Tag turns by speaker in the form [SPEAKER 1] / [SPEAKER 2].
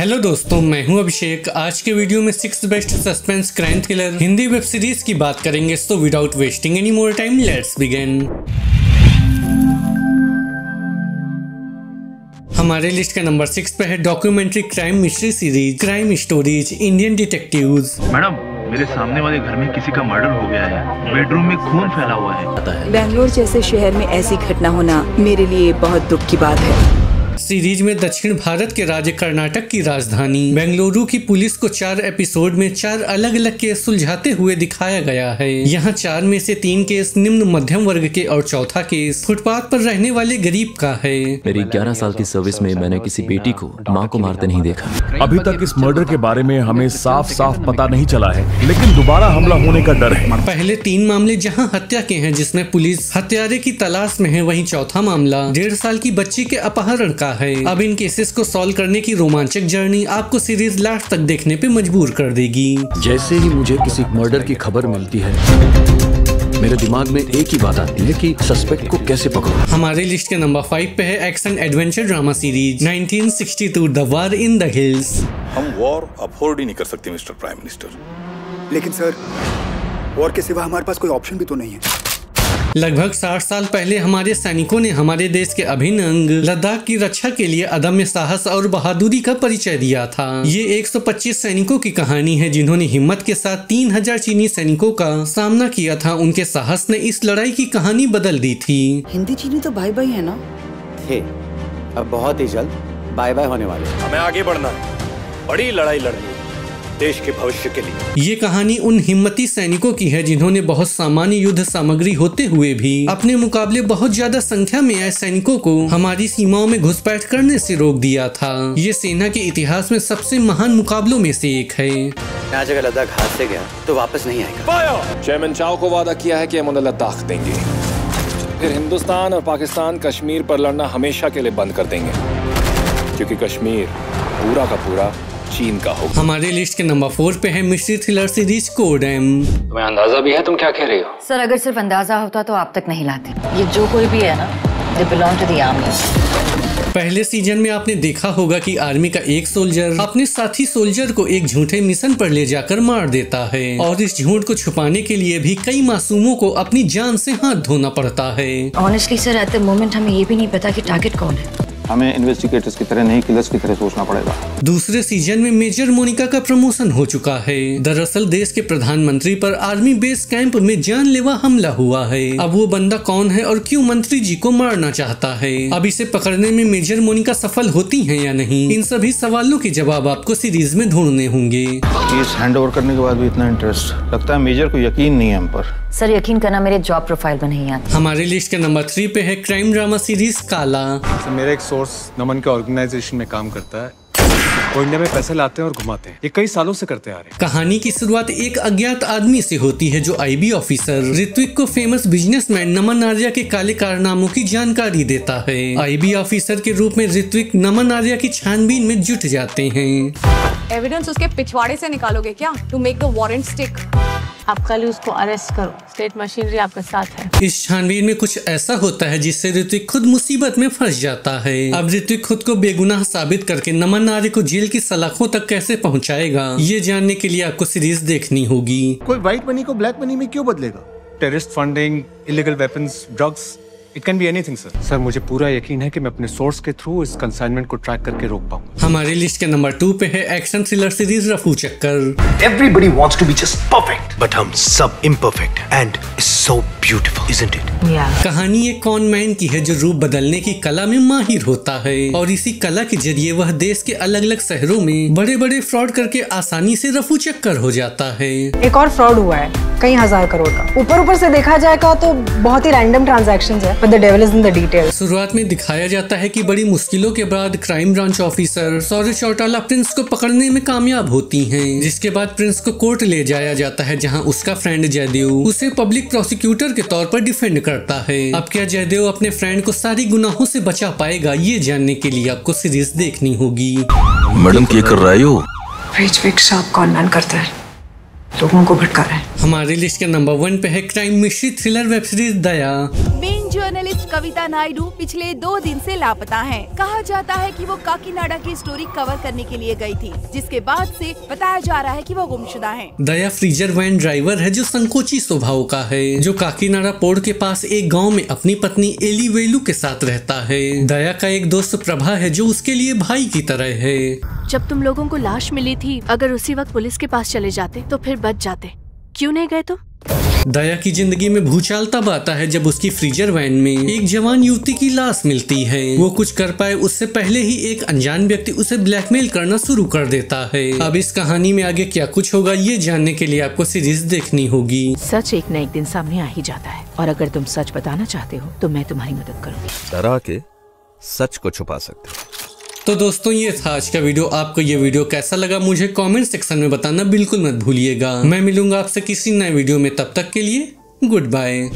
[SPEAKER 1] Hello दोस्तों, मैं हूं अभिषेक। आज के वीडियो में 6 best suspense crime thriller Hindi web series की बात करेंगे। So without wasting any more time let's begin. हमारे लिस्ट का नंबर 6 पे है documentary crime mystery series crime stories Indian detectives.
[SPEAKER 2] Madam, मेरे सामने वाले घर में किसी का मर्डर हो गया है। बेडरूम में खून फैला हुआ है।
[SPEAKER 3] बेंगलोर जैसे शहर में ऐसी घटना होना मेरे लिए बहुत दुख की बात है।
[SPEAKER 1] सीरीज में दक्षिण भारत के राज्य कर्नाटक की राजधानी बेंगलुरु की पुलिस को 4 एपिसोड में 4 अलग अलग केस सुलझाते हुए दिखाया गया है। यहाँ 4 में से 3 केस निम्न मध्यम वर्ग के और चौथा केस फुटपाथ पर रहने वाले गरीब का है।
[SPEAKER 4] मेरी 11 साल की सर्विस में मैंने किसी बेटी को माँ को मारते नहीं देखा।
[SPEAKER 5] अभी तक इस मर्डर के बारे में हमें साफ साफ पता नहीं चला है, लेकिन दोबारा हमला होने का डर है।
[SPEAKER 1] पहले 3 मामले जहाँ हत्या के हैं, जिसमें पुलिस हत्यारे की तलाश में है, वहीं चौथा मामला 1.5 साल की बच्ची के अपहरण का है। अब इन केसेस को सॉल्व करने की रोमांचक जर्नी आपको सीरीज लास्ट तक देखने पे मजबूर कर देगी।
[SPEAKER 4] जैसे ही मुझे किसी मर्डर की खबर मिलती है, मेरे दिमाग में एक ही बात आती है कि सस्पेक्ट को कैसे पकड़ो।
[SPEAKER 1] हमारे लिस्ट के नंबर 5 पे है action adventure drama series 1962 the war in the hills.
[SPEAKER 6] हम वॉर अफोर्ड ही नहीं कर सकते मिस्टर प्राइम मिनिस्टर।
[SPEAKER 7] लेकिन सर, वॉर के सिवा हमारे पास कोई ऑप्शन भी तो नहीं है।
[SPEAKER 1] लगभग 60 साल पहले हमारे सैनिकों ने हमारे देश के अभिन्न अंग लद्दाख की रक्षा के लिए अदम्य साहस और बहादुरी का परिचय दिया था। ये 125 सैनिकों की कहानी है जिन्होंने हिम्मत के साथ 3000 चीनी सैनिकों का सामना किया था। उनके साहस ने इस लड़ाई की कहानी बदल दी थी।
[SPEAKER 3] हिंदी चीनी तो भाई भाई है ना?
[SPEAKER 8] थे, अब बहुत ही जल्द बाय बाय होने वाले।
[SPEAKER 6] हमें आगे बढ़ना है, बड़ी लड़ाई लड़नी है देश के भविष्य के लिए।
[SPEAKER 1] ये कहानी उन हिम्मती सैनिकों की है जिन्होंने बहुत सामान्य युद्ध सामग्री होते हुए भी अपने मुकाबले बहुत ज्यादा संख्या में आए सैनिकों को हमारी सीमाओं में घुसपैठ करने से रोक दिया था। ये सेना के इतिहास में सबसे महान मुकाबलों में से एक है।
[SPEAKER 8] आज अगर लद्दाख हाथ से गया तो वापस नहीं आएगा।
[SPEAKER 9] चेयरमैन चाओ को वादा किया है कि हम उन्हें लद्दाख देंगे, फिर हिंदुस्तान और पाकिस्तान कश्मीर पर लड़ना हमेशा के लिए बंद कर देंगे, क्योंकि कश्मीर पूरा का पूरा चीन का होगा।
[SPEAKER 1] हमारे लिस्ट के नंबर 4 पे है mystery thriller series Code M.
[SPEAKER 9] तुम्हें अंदाजा भी है तुम क्या कह रही हो?
[SPEAKER 10] सर, अगर सिर्फ अंदाजा होता तो आप तक नहीं लाते। ये जो कोई भी है ना, they belong to the army.
[SPEAKER 1] पहले सीजन में आपने देखा होगा कि आर्मी का एक सोल्जर अपने साथी सोल्जर को एक झूठे मिशन पर ले जाकर मार देता है, और इस झूठ को छुपाने के लिए भी कई मासूमों को अपनी जान से हाथ धोना पड़ता है।
[SPEAKER 10] Honestly sir, at the moment हमें ये भी नहीं पता कि टारगेट कौन है।
[SPEAKER 2] हमें इन्वेस्टिगेटर्स की तरह नहीं, किलर्स की तरह सोचना पड़ेगा।
[SPEAKER 1] दूसरे सीजन में मेजर मोनिका का प्रमोशन हो चुका है। दरअसल देश के प्रधानमंत्री पर आर्मी बेस कैंप में जानलेवा हमला हुआ है। अब वो बंदा कौन है और क्यों मंत्री जी को मारना चाहता है, अब इसे पकड़ने में मेजर मोनिका सफल होती हैं या नहीं, इन सभी सवालों के जवाब आपको सीरीज में ढूंढने होंगे।
[SPEAKER 2] केस हैंड ओवर करने के बाद भी इतना इंटरेस्ट, लगता है मेजर को यकीन नहीं है हम पर।
[SPEAKER 10] सर, यकीन करना मेरे जॉब प्रोफाइल में नहीं आता।
[SPEAKER 1] हमारे लिस्ट के नंबर 3 पे है क्राइम ड्रामा सीरीज काला।
[SPEAKER 11] मेरा एक सोर्स नमन के ऑर्गेनाइजेशन में काम करता है। वो इंडिया में पैसे लाते हैं और घुमाते हैं। ये कई सालों से करते आ रहे हैं।
[SPEAKER 1] कहानी की शुरुआत एक अज्ञात आदमी से होती है जो आईबी ऑफिसर ऋत्विक को फेमस बिजनेसमैन नमन आर्या के काले कारनामों की जानकारी देता है। आईबी ऑफिसर के रूप में ऋत्विक नमन आर्या की छानबीन में जुट जाते हैं।
[SPEAKER 12] एविडेंस उसके पिछवाड़े से निकालोगे क्या, to make the warrant stick? आप कल उसको अरेस्ट करो, स्टेट मशीनरी आपके साथ है।
[SPEAKER 1] इस छानबीन में कुछ ऐसा होता है जिससे ऋत्विक खुद मुसीबत में फंस जाता है। अब ऋत्विक खुद को बेगुनाह साबित करके नमन आर्य को जेल की सलाखों तक कैसे पहुंचाएगा, ये जानने के लिए आपको सीरीज देखनी होगी।
[SPEAKER 11] कोई व्हाइट मनी को ब्लैक मनी में क्यों बदलेगा? Terrorist funding, illegal weapons, drugs, it can be anything sir. Sir, मुझे पूरा यकीन है कि मैं अपने सोर्स के थ्रू इस कंसाइनमेंट को ट्रैक करके रोक पाऊंगा।
[SPEAKER 1] हमारे लिस्ट के नंबर 2 पे है एक्शन थ्रिलर सीरीज रफू चक्कर।
[SPEAKER 13] Everybody wants to be just perfect, but हम सब imperfect and it's so beautiful, isn't it?
[SPEAKER 10] Yeah.
[SPEAKER 1] कहानी एक कॉन मैन की है जो रूप बदलने की कला में माहिर होता है, और इसी कला के जरिए वह देश के अलग अलग शहरों में बड़े बड़े फ्रॉड करके आसानी से रफू चक्कर हो जाता है।
[SPEAKER 12] एक और फ्रॉड हुआ है कई हजार करोड़ का। ऊपर से देखा जाएगा तो बहुत ही रैंडम ट्रांजैक्शंस है, but the devil is in the details।
[SPEAKER 1] शुरुआत में दिखाया जाता है कि बड़ी मुश्किलों के बाद क्राइम ब्रांच ऑफिसर सौर्य चौटाला प्रिंस को पकड़ने में कामयाब होती हैं, जिसके बाद प्रिंस को कोर्ट ले जाया जाता है, जहां उसका फ्रेंड जयदेव उसे पब्लिक प्रोसिक्यूटर के तौर पर डिफेंड करता है। अब क्या जयदेव अपने फ्रेंड को सारी गुनाहों से बचा पाएगा, ये जानने के लिए आपको सीरीज देखनी होगी।
[SPEAKER 4] मैडम क्या कर रही हो?
[SPEAKER 3] कॉन्वेंट करता है, लोगों को भटका रहा है।
[SPEAKER 1] हमारे लिस्ट के नंबर 1 पे है crime mystery thriller web series दया।
[SPEAKER 12] मेन जर्नलिस्ट
[SPEAKER 14] कविता नायडू पिछले 2 दिन से लापता हैं। कहा जाता है कि वो काकीनाडा की स्टोरी कवर करने के लिए गई थी, जिसके बाद से बताया जा रहा है कि वो गुमशुदा हैं।
[SPEAKER 1] दया फ्रीजर वैन ड्राइवर है जो संकोची स्वभाव का है, जो काकीनाडा पोर्ट के पास एक गांव में अपनी पत्नी एली वेलू के साथ रहता है। दया का एक दोस्त प्रभा है जो उसके लिए भाई की तरह है।
[SPEAKER 15] जब तुम लोगों को लाश मिली थी, अगर उसी वक्त पुलिस के पास चले जाते तो फिर बच जाते, क्यों नहीं गए तुम?
[SPEAKER 1] दया की जिंदगी में भूचाल तब आता है जब उसकी फ्रीजर वैन में एक जवान युवती की लाश मिलती है। वो कुछ कर पाए उससे पहले ही एक अनजान व्यक्ति उसे ब्लैकमेल करना शुरू कर देता है। अब इस कहानी में आगे क्या कुछ होगा ये जानने के लिए आपको सीरीज देखनी होगी।
[SPEAKER 15] सच एक न एक दिन सामने आ ही जाता है, और अगर तुम सच बताना चाहते हो तो मैं तुम्हारी मदद करूंगी।
[SPEAKER 16] डरा के सच को छुपा सकते हो।
[SPEAKER 1] तो दोस्तों ये था आज का वीडियो। आपको ये वीडियो कैसा लगा मुझे कमेंट सेक्शन में बताना बिल्कुल मत भूलिएगा। मैं मिलूंगा आपसे किसी नए वीडियो में, तब तक के लिए गुड बाय।